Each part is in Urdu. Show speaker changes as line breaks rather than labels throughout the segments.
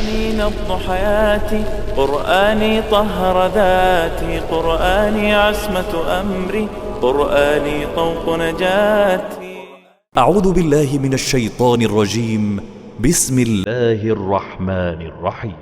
قرآني نبض حياتي، قرآني طهر ذاتي، قرآني عصمة أمري، قرآني طوق نجاتي.
أعوذ بالله من الشيطان الرجيم. بسم الله الرحمن الرحيم.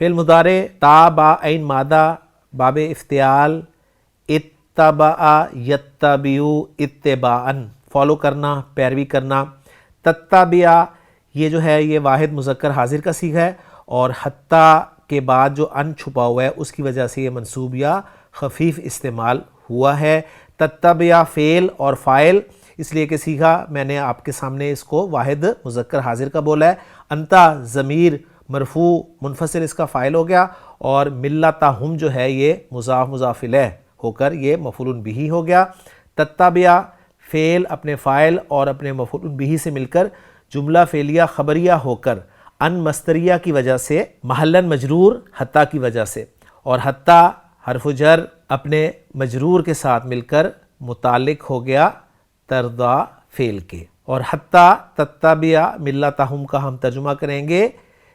فعل مضارع تا با عین مادہ باب افتعال اتبع یتبعو اتباعن فالو کرنا پیروی کرنا. تتبع یہ جو ہے یہ واحد مذکر حاضر کا صیغہ ہے اور حتیٰ کے بعد جو ان چھپا ہوا ہے اس کی وجہ سے یہ منصوب یا خفیف استعمال ہوا ہے. تتبع فعل اور فاعل اس لیے کہ صیغہ میں نے آپ کے سامنے اس کو واحد مذکر حاضر کا بولا ہے. انتا ضمیر مرفوع منفصل اس کا فاعل ہو گیا اور ملتہم جو ہے یہ مضاف مضاف الیہ ہو کر یہ مفعول بہ ہو گیا. تتبع فعل اپنے فاعل اور اپنے مفعول بہ سے مل کر جملہ فعلیہ خبریہ ہو کر ان مصدریہ کی وجہ سے محلاً مجرور حتیٰ کی وجہ سے، اور حتیٰ حرف جر اپنے مجرور کے ساتھ مل کر متعلق ہو گیا ترضا فعل کے. اور حتیٰ تتبع ملتہم کا ہم ترجمہ کریں گے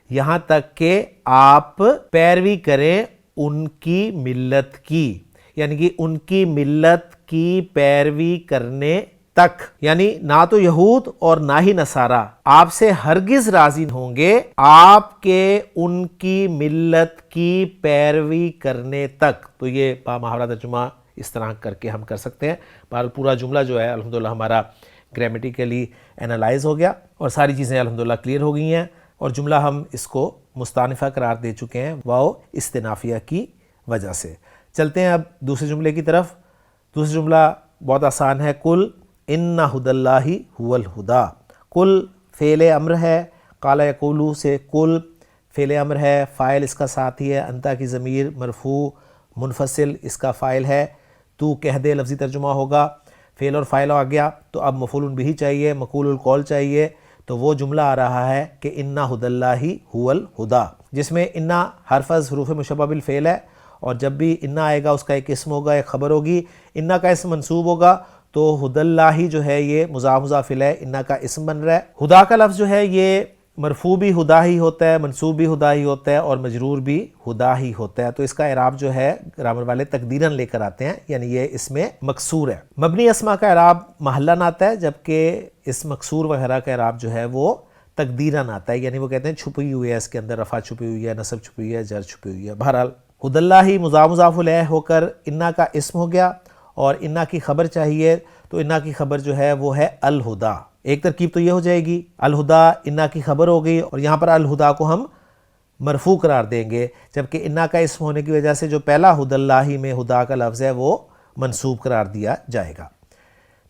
یہاں تک کہ آپ پیروی کریں ان کی ملت کی، یعنی کہ ان کی ملت کی پیروی کرنے تک. یعنی نہ تو یہود اور نہ ہی نصارہ آپ سے ہرگز راضی ہوں گے آپ کے ان کی ملت کی پیروی کرنے تک. تو یہ با محاورہ ترجمہ اس طرح کر کے ہم کر سکتے ہیں. بہرحال پورا جملہ جو ہے الحمدللہ ہمارا گرامیٹیکلی انالائز ہو گیا اور ساری چیزیں الحمدللہ کلیئر ہو گئی ہیں اور جملہ ہم اس کو مستانفہ قرار دے چکے ہیں واو استنافیہ کی وجہ سے. چلتے ہیں اب دوسرے جملے کی طرف. دوسرا جملہ بہت آسان ہے. کل ان ھدی اللہ ھو الھدی. کل فعل امر ہے، قال یقول سے کل فعل امر ہے، فاعل اس کا ساتھی ہے، انتا کی ضمیر مرفوع منفصل اس کا فاعل ہے. تو کہہ دے لفظی ترجمہ ہوگا. فعل اور فاعل آ گیا تو اب مفعول بہ چاہیے، مقول القول چاہیے. تو وہ جملہ آ رہا ہے کہ ان ھدی اللہ ھو الھدی، جس میں ان حرف از حروف مشبہ بالفعل ہے اور جب بھی ان آئے گا اس کا ایک اسم ہوگا، ایک خبر ہوگی. ان کا اسم منصوب ہوگا تو ھدی اللہ جو ہے یہ مضاف مضاف الیہ ان کا اسم بن رہا ہے. خدا کا لفظ جو ہے یہ مرفوع بھی خدا ہی ہوتا ہے، منصوب بھی خدا ہی ہوتا ہے اور مجرور بھی خدا ہی ہوتا ہے. تو اس کا اعراب جو ہے گرامر والے تقدیراً لے کر آتے ہیں، یعنی یہ اس میں مکسور ہے. مبنی اسما کا اعراب محلاً آتا ہے جبکہ اس مکسور وغیرہ کا اعراب جو ہے وہ تقدیراً آتا ہے، یعنی وہ کہتے ہیں چھپی ہوئی ہے، اس کے اندر رفع چھپی ہوئی ہے، نصب چھپی ہوئی ہے، جر چھپی ہوئی ہے. بہرحال ھدی اللہ مضاف مضاف الیہ ہو کر انا کا اسم ہو گیا اور انا کی خبر چاہیے تو انا کی خبر جو ہے وہ ہے الھدی. ایک ترکیب تو یہ ہو جائے گی الھدی انا کی خبر ہو گئی اور یہاں پر الھدی کو ہم مرفوع قرار دیں گے جبکہ انا کا اسم ہونے کی وجہ سے جو پہلا ھدی اللہ میں خدا کا لفظ ہے وہ منصوب قرار دیا جائے گا.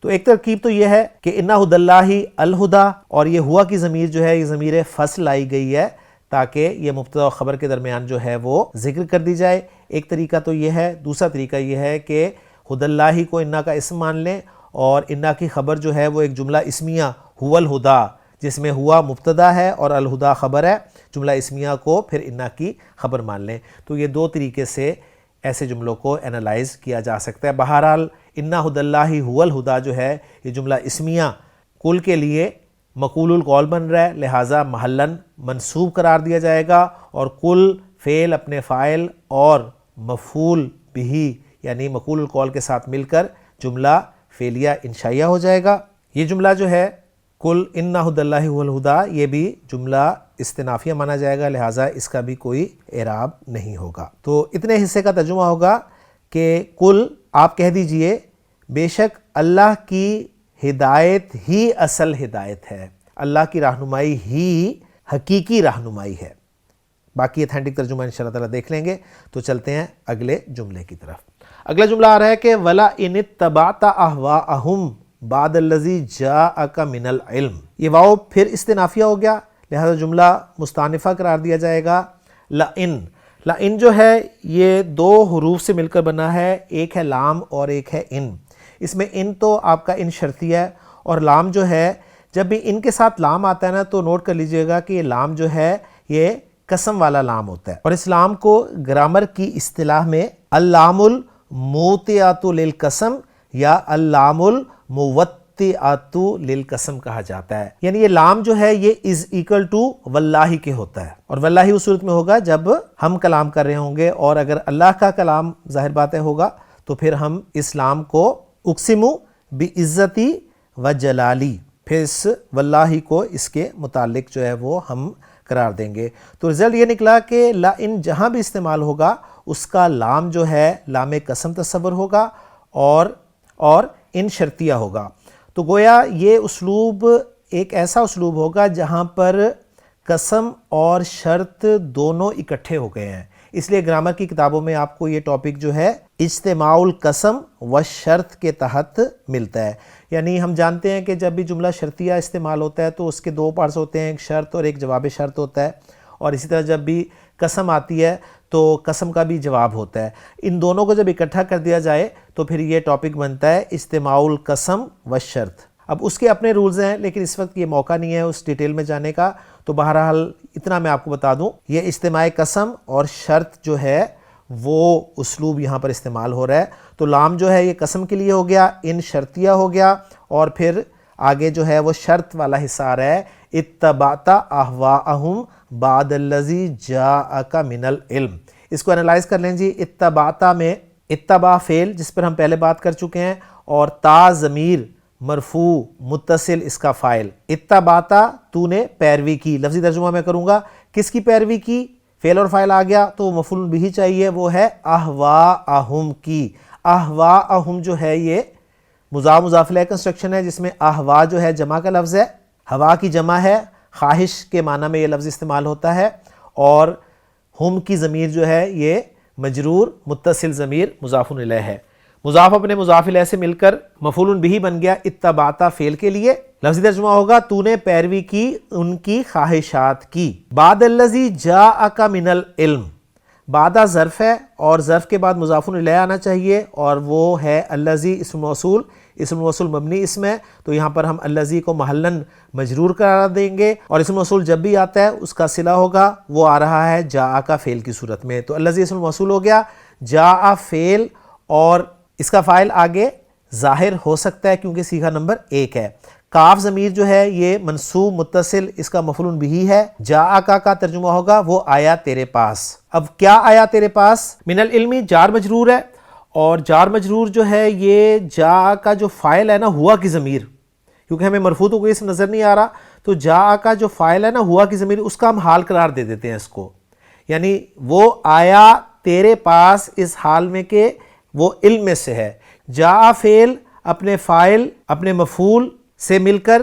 تو ایک ترکیب تو یہ ہے کہ انا ھدی اللہ الھدی اور یہ ہوا کی ضمیر جو ہے یہ ضمیر فصل لائی گئی ہے تاکہ یہ مبتدا و خبر کے درمیان جو ہے وہ ذکر کر دی جائے. ایک طریقہ تو یہ ہے. دوسرا طریقہ یہ ہے کہ ھدی اللہ کو انا کا اسم مان لیں اور انا کی خبر جو ہے وہ ایک جملہ اسمیہ ھو الھدی جس میں ہوا مبتدا ہے اور الھدی خبر ہے، جملہ اسمیہ کو پھر انا کی خبر مان لیں. تو یہ دو طریقے سے ایسے جملوں کو انالائز کیا جا سکتا ہے. بہرحال انا ھدی اللہ ھو الھدی جو ہے یہ جملہ اسمیہ کل کے لیے مقول القول بن رہا ہے، لہٰذا محلاً منصوب قرار دیا جائے گا اور کل فعل اپنے فاعل اور مفعول بہ یعنی مقول القول کے ساتھ مل کر جملہ فعلیہ انشائیہ ہو جائے گا. یہ جملہ جو ہے کل ان ھدی اللہ ھو الھدی یہ بھی جملہ استنافیہ مانا جائے گا، لہٰذا اس کا بھی کوئی اعراب نہیں ہوگا. تو اتنے حصے کا ترجمہ ہوگا کہ کل آپ کہہ دیجئے بے شک اللہ کی ہدایت ہی اصل ہدایت ہے، اللہ کی رہنمائی ہی حقیقی رہنمائی ہے. باقی ایتھینٹک ترجمہ انشاءاللہ تعالیٰ دیکھ لیں گے. تو چلتے ہیں اگلے جملے کی طرف. اگلا جملہ آ رہا ہے کہ وَلَا إِنِ اتَّبَعْتَ أَهْوَاءَهُمْ بَعْدَ الَّذِي جَاءَكَ مِنَ الْعِلْمِ. یہ واو پھر استنافیہ ہو گیا، لہذا جملہ مستانفہ قرار دیا جائے گا. لَإِن لَإِن جو ہے یہ دو حروف سے مل کر بنا ہے، ایک ہے لام اور ایک ہے ان. اس میں ان تو آپ کا ان شرطی ہے اور لام جو ہے جب بھی ان کے ساتھ لام آتا ہے نا تو نوٹ کر لیجئے گا کہ یہ لام جو ہے یہ قسم والا لام ہوتا ہے اور اس لام کو گرامر کی اصطلاح میں اللام الموطئۃ للقسم یا اللام الموطئۃ للقسم کہا جاتا ہے. یعنی یہ لام جو ہے یہ از ایکل ٹو واللہ کے ہوتا ہے اور واللہ اس صورت میں ہوگا جب ہم کلام کر رہے ہوں گے اور اگر اللہ کا کلام ظاہر بات ہے ہوگا تو پھر ہم اس لام کو اقسم بعزتی و جلالی پھر اس واللہ کو اس کے متعلق جو ہے وہ ہم قرار دیں گے. تو رزلٹ یہ نکلا کہ لا ان جہاں بھی استعمال ہوگا اس کا لام جو ہے لام قسم تصور ہوگا اور ان شرطیہ ہوگا. تو گویا یہ اسلوب ایک ایسا اسلوب ہوگا جہاں پر قسم اور شرط دونوں اکٹھے ہو گئے ہیں. اس لیے گرامر کی کتابوں میں آپ کو یہ ٹاپک جو ہے اجتماع القسم و شرط کے تحت ملتا ہے. یعنی ہم جانتے ہیں کہ جب بھی جملہ شرطیہ استعمال ہوتا ہے تو اس کے دو پارٹس ہوتے ہیں, ایک شرط اور ایک جواب شرط ہوتا ہے, اور اسی طرح جب بھی قسم آتی ہے تو قسم کا بھی جواب ہوتا ہے. ان دونوں کو جب اکٹھا کر دیا جائے تو پھر یہ ٹاپک بنتا ہے اجتماع القسم و شرط. اب اس کے اپنے رولز ہیں لیکن اس وقت یہ موقع نہیں ہے اس ڈیٹیل میں جانے کا, تو بہرحال اتنا میں آپ کو بتا دوں یہ اجتماع قسم اور شرط جو ہے وہ اسلوب یہاں پر استعمال ہو رہا ہے. تو لام جو ہے یہ قسم کے لیے ہو گیا, ان شرطیہ ہو گیا, اور پھر آگے جو ہے وہ شرط والا حصہ آ رہا ہے اتبعت اہواءہم بعد الذی جاءک من العلم. اس کو انالائز کر لیں جی. اتبعت میں اتبع فعل جس پر ہم پہلے بات کر چکے ہیں, اور تا ضمیر مرفوع متصل اس کا فاعل. اتبعت تو نے پیروی کی, لفظی ترجمہ میں کروں گا کس کی پیروی کی, فعل اور فاعل آ گیا تو مفعول بھی چاہیے, وہ ہے اہواءہم کی. اہواءہم جو ہے یہ مضاف مضاف الیہ کنسٹرکشن ہے جس میں اہوا جو ہے جمع کا لفظ ہے, ہوا کی جمع ہے, خواہش کے معنی میں یہ لفظ استعمال ہوتا ہے, اور ہم کی ضمیر جو ہے یہ مجرور متصل ضمیر مضاف الیہ ہے. مضاف اپنے مضاف الیہ سے مل کر مفعول بھی بن گیا اتبعت فعل کے لیے. لفظی ترجمہ ہوگا تو نے پیروی کی ان کی خواہشات کی. بعد الذی جاءک من العلم, بعدہ ظرف ہے اور ظرف کے بعد مضاف الیہ آنا چاہیے, اور وہ ہے الذی اسم موصول, اسم موصول مبنی اسم ہے تو یہاں پر ہم الذی کو محلاً مجرور قرار دیں گے, اور اسم موصول جب بھی آتا ہے اس کا صلہ ہوگا وہ آ رہا ہے جاءک فعل کی صورت میں. تو الذی اسم موصول ہو گیا, جاء فعل, اور اس کا فاعل آگے ظاہر ہو سکتا ہے کیونکہ صیغہ نمبر 1 ہے. کاف ضمیر جو ہے یہ منصوب متصل اس کا مفعول بھی ہے. جاءک کا ترجمہ ہوگا وہ آیا تیرے پاس. اب کیا آیا تیرے پاس, من العلم جار مجرور ہے, اور جار مجرور جو ہے یہ جاء کا جو فاعل ہے نا ہوا کی ضمیر, کیونکہ ہمیں مرفوع تو کوئی اسم نظر نہیں آ رہا, تو جاء کا جو فاعل ہے نا ہوا کی ضمیر اس کا ہم حال قرار دے دیتے ہیں اس کو. یعنی وہ آیا تیرے پاس اس حال میں کہ وہ علم میں سے ہے. جاء فعل اپنے فاعل اپنے مفعول سے مل کر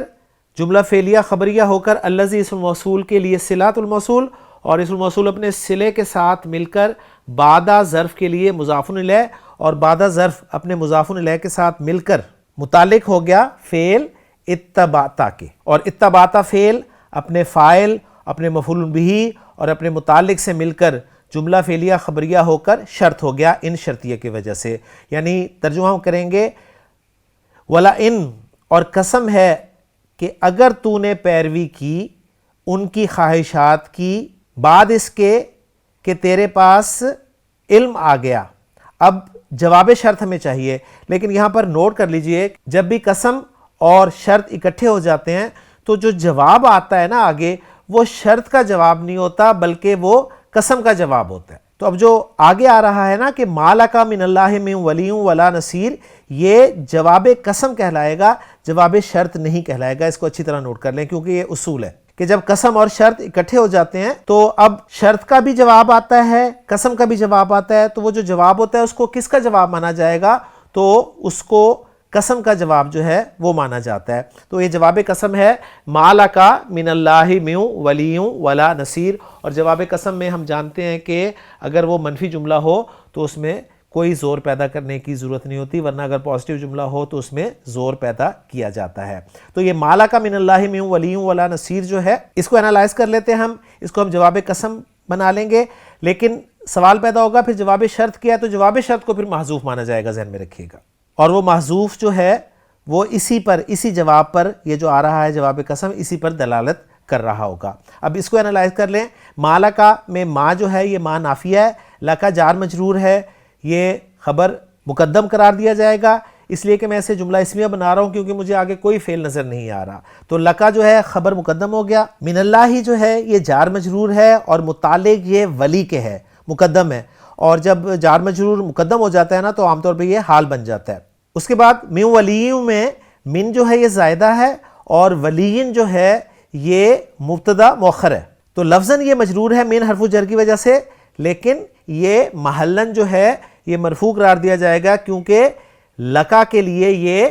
جملہ فعلیہ خبریہ ہو کر الذی اسم موصول کے لیے صلۃ الموصول, اور اسم موصول اپنے صلے کے ساتھ مل کر بعدہ ظرف کے لیے مضاف الیہ, اور بعدہ ظرف اپنے مضاف الیہ کے ساتھ مل کر متعلق ہو گیا فعل اتبعت کے, اور اتبعت فعل اپنے فاعل اپنے مفعول بھی اور اپنے متعلق سے مل کر جملہ فعلیہ خبریہ ہو کر شرط ہو گیا ان شرطیہ کی وجہ سے. یعنی ترجمہ ہم کریں گے ولا ان, اور قسم ہے کہ اگر تو نے پیروی کی ان کی خواہشات کی بعد اس کے کہ تیرے پاس علم آ گیا. اب جواب شرط ہمیں چاہیے, لیکن یہاں پر نوٹ کر لیجئے جب بھی قسم اور شرط اکٹھے ہو جاتے ہیں تو جو جواب آتا ہے نا آگے وہ شرط کا جواب نہیں ہوتا بلکہ وہ قسم کا جواب ہوتا ہے. تو اب جو آگے آ رہا ہے نا کہ ما لک من اللہ من ولی ولا نصیر, یہ جواب قسم کہلائے گا, جواب شرط نہیں کہلائے گا. اس کو اچھی طرح نوٹ کر لیں کیونکہ یہ اصول ہے کہ جب قسم اور شرط اکٹھے ہو جاتے ہیں تو اب شرط کا بھی جواب آتا ہے قسم کا بھی جواب آتا ہے, تو وہ جو جواب ہوتا ہے اس کو کس کا جواب مانا جائے گا, تو اس کو قسم کا جواب جو ہے وہ مانا جاتا ہے. تو یہ جواب قسم ہے ما لک من اللہ من ولی ولا نصیر, اور جواب قسم میں ہم جانتے ہیں کہ اگر وہ منفی جملہ ہو تو اس میں کوئی زور پیدا کرنے کی ضرورت نہیں ہوتی, ورنہ اگر پازیٹیو جملہ ہو تو اس میں زور پیدا کیا جاتا ہے. تو یہ ما لک من اللہ من ولی ولا نصیر جو ہے اس کو انالائز کر لیتے ہیں ہم, اس کو ہم جواب قسم بنا لیں گے. لیکن سوال پیدا ہوگا پھر جواب شرط کیا ہے, تو جواب شرط کو پھر محذوف مانا جائے گا, ذہن میں رکھیے گا, اور وہ محذوف جو ہے وہ اسی جواب پر یہ جو آ رہا ہے جواب قسم اسی پر دلالت کر رہا ہوگا. اب اس کو انالائز کر لیں. ما لکا میں ما جو ہے یہ ما نافیہ ہے, لکا جار مجرور ہے, یہ خبر مقدم قرار دیا جائے گا اس لیے کہ میں اسے جملہ اسمیہ بنا رہا ہوں کیونکہ مجھے آگے کوئی فعل نظر نہیں آ رہا. تو لکا جو ہے خبر مقدم ہو گیا. من اللہ جو ہے یہ جار مجرور ہے اور متعلق یہ ولی کے ہے, مقدم ہے, اور جب جار مجرور مقدم ہو جاتا ہے نا تو عام طور پہ یہ حال بن جاتا ہے. اس کے بعد من ولیوں میں من جو ہے یہ زائدہ ہے اور ولیین جو ہے یہ مبتدا مؤخر ہے. تو لفظاً یہ مجرور ہے من حرف جر کی وجہ سے، لیکن یہ محلن جو ہے یہ مرفوع قرار دیا جائے گا کیونکہ لکا کے لیے یہ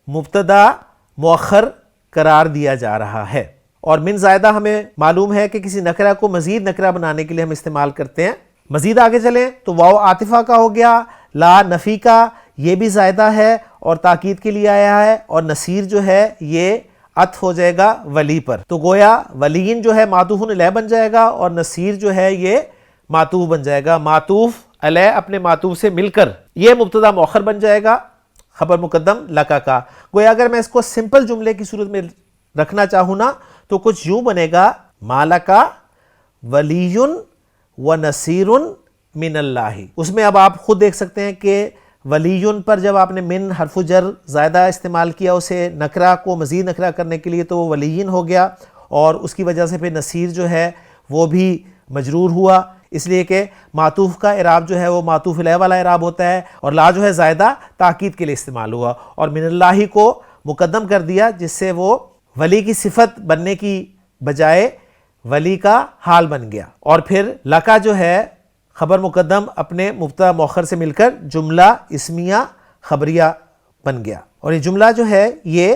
مبتدا مؤخر قرار دیا جا رہا ہے. اور من زائدہ ہمیں معلوم ہے کہ کسی نکرہ کو مزید نکرہ بنانے کے لیے ہم استعمال کرتے ہیں. مزید آگے چلیں تو واو عاطفہ کا ہو گیا، لا نفی کا یہ بھی زائدہ ہے اور تاکید کے لیے آیا ہے، اور نصیر جو ہے یہ عطف ہو جائے گا ولی پر. تو گویا ولیین جو ہے معطوف علیہ بن جائے گا اور نصیر جو ہے یہ معطوف بن جائے گا. معطوف علیہ اپنے معطوف سے مل کر یہ مبتدا مؤخر بن جائے گا، خبر مقدم لکا کا. گویا اگر میں اس کو سمپل جملے کی صورت میں رکھنا چاہوں نا تو کچھ یوں بنے گا، مالکا ولی و نصیر من اللہ. اس میں اب آپ خود دیکھ سکتے ہیں کہ ولیون پر جب آپ نے من حرف جر زائدہ استعمال کیا اسے نکرہ کو مزید نکرہ کرنے کے لیے تو وہ ولیین ہو گیا، اور اس کی وجہ سے پھر نصیر جو ہے وہ بھی مجرور ہوا، اس لیے کہ معطوف کا اعراب جو ہے وہ معطوف علیہ والا اعراب ہوتا ہے، اور لا جو ہے زائدہ تاکید کے لیے استعمال ہوا اور من اللہ کو مقدم کر دیا جس سے وہ ولی کی صفت بننے کی بجائے ولی کا حال بن گیا. اور پھر لکا جو ہے خبر مقدم اپنے مبتدا مؤخر سے مل کر جملہ اسمیہ خبریہ بن گیا، اور یہ جملہ جو ہے یہ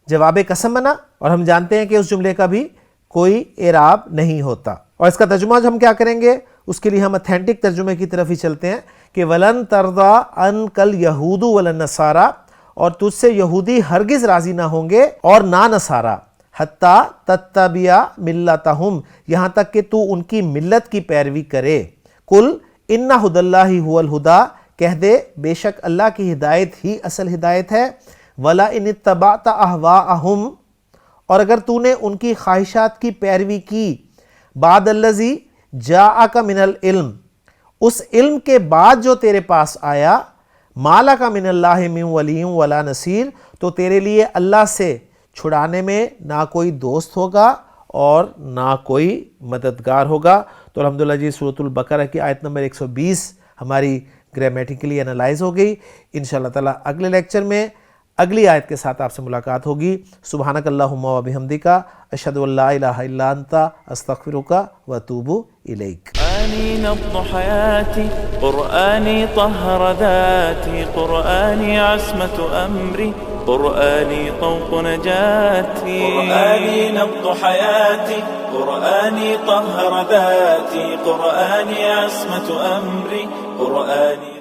جواب قسم بنا، اور ہم جانتے ہیں کہ اس جملے کا بھی کوئی اعراب نہیں ہوتا. اور اس کا ترجمہ جو ہم کیا کریں گے اس کے لیے ہم اتھینٹک ترجمے کی طرف ہی چلتے ہیں کہ وَلَن تَرْضَىٰ عَنْكَ الْيَهُودُ وَلَا النَّصَارَىٰ، اور تجھ سے یہودی ہرگز راضی نہ ہوں گے اور نہ نصارہ، حتیٰ تتبع ملتہم، یہاں تک کہ تو ان کی ملت کی پیروی کرے. قل ان ھدی اللہ ھو الھدی، کہہ دے بے شک اللہ کی ہدایت ہی اصل ہدایت ہے. ولا ان اتبعت اہواءہم، اور اگر تو نے ان کی خواہشات کی پیروی کی، بعد الذی جاءک من العلم، اس علم کے بعد جو تیرے پاس آیا، ما لک من اللہ من ولی ولا نصیر، تو تیرے لیے اللہ سے چھڑانے میں نہ کوئی دوست ہوگا اور نہ کوئی مددگار ہوگا. تو الحمدللہ جی سورۃ البقرہ کی آیت نمبر 120 ہماری گرامیٹیکلی انالائز ہو گئی. انشاءاللہ تعالیٰ اگلے لیکچر میں اگلی آیت کے ساتھ آپ سے ملاقات ہوگی. سبحانک اللہم و بحمدک، اشہد ان لا الہ الا انت، استغفرک و اتوب الیک.
قرآني نبض حياتي، قرآني طهر ذاتي، قرآني عصمة أمري، قرآني طوق نجاتي. قرآني نبض حياتي، قرآني طهر ذاتي، قرآني عصمة أمري، قرآني